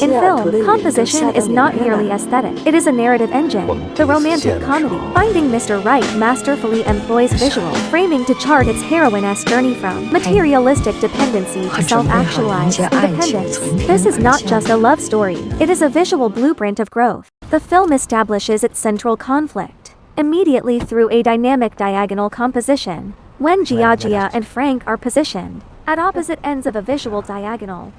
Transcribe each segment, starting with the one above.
In film, composition is not merely aesthetic, it is a narrative engine. The romantic comedy, Finding Mr. Right, masterfully employs visual framing to chart its heroine's journey from materialistic dependency to self-actualized independence. This is not just a love story, it is a visual blueprint of growth. The film establishes its central conflict immediately through a dynamic diagonal composition. When Jiajia and Frank are positioned at opposite ends of a visual diagonal,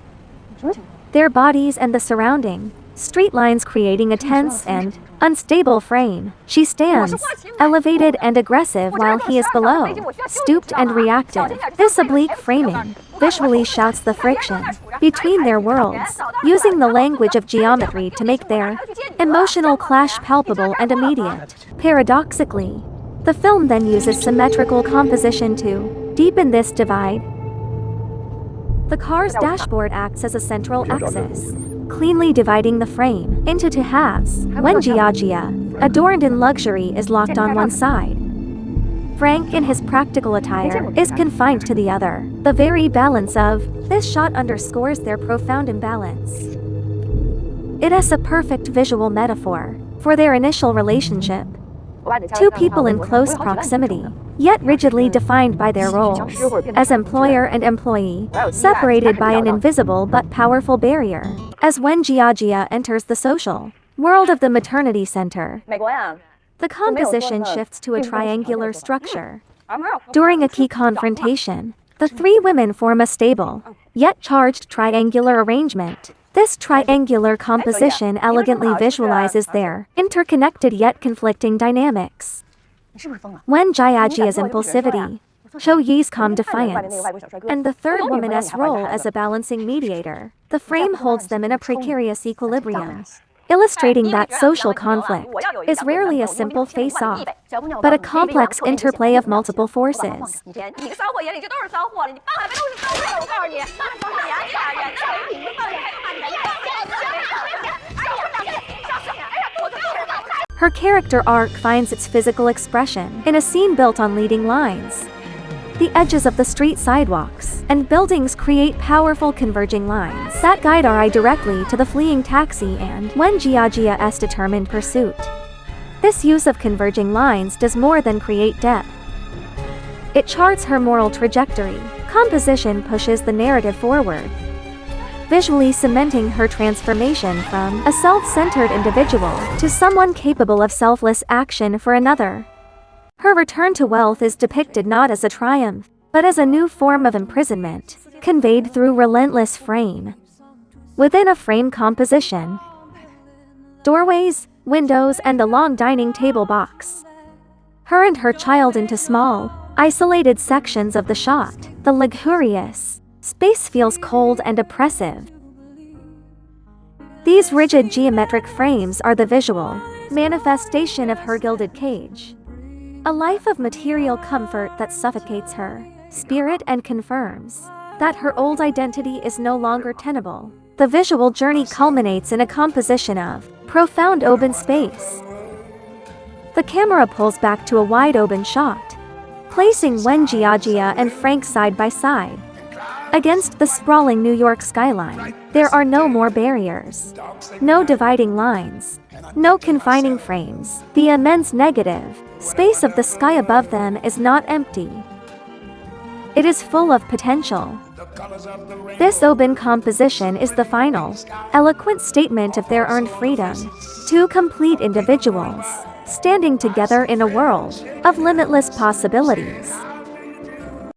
their bodies and the surrounding street lines creating a tense and unstable frame. She stands, elevated and aggressive while he is below, stooped and reactive. This oblique framing visually shouts the friction between their worlds, using the language of geometry to make their emotional clash palpable and immediate. Paradoxically, the film then uses symmetrical composition to deepen this divide. The car's dashboard acts as a central axis, cleanly dividing the frame into two halves. When Jiajia, adorned in luxury, is locked on one side, Frank in his practical attire is confined to the other. The very balance of this shot underscores their profound imbalance. It is a perfect visual metaphor for their initial relationship. Two people in close proximity, yet rigidly defined by their roles as employer and employee, separated by an invisible but powerful barrier. As when Jiajia enters the social world of the maternity center, the composition shifts to a triangular structure. During a key confrontation, the three women form a stable, yet charged triangular arrangement. This triangular composition elegantly visualizes their interconnected yet conflicting dynamics. When Jiajia's impulsivity, Cho Yi's calm defiance, and the third woman's role as a balancing mediator, the frame holds them in a precarious equilibrium, illustrating that social conflict is rarely a simple face-off, but a complex interplay of multiple forces. Her character arc finds its physical expression in a scene built on leading lines. The edges of the street sidewalks and buildings create powerful converging lines that guide our eye directly to the fleeing taxi and when Jiajia's determined pursuit. This use of converging lines does more than create depth. It charts her moral trajectory. Composition pushes the narrative forward, visually cementing her transformation from a self-centered individual to someone capable of selfless action for another. Her return to wealth is depicted not as a triumph, but as a new form of imprisonment, conveyed through relentless frame within a frame composition. Doorways, windows, and the long dining table box her and her child into small, isolated sections of the shot. The luxurious space feels cold and oppressive. These rigid geometric frames are the visual manifestation of her gilded cage, a life of material comfort that suffocates her spirit and confirms that her old identity is no longer tenable. The visual journey culminates in a composition of profound open space. The camera pulls back to a wide open shot, placing Wen Jiajia and Frank side by side against the sprawling New York skyline. There are no more barriers, no dividing lines, no confining frames. The immense negative space of the sky above them is not empty. It is full of potential. This open composition is the final, eloquent statement of their earned freedom. Two complete individuals, standing together in a world of limitless possibilities.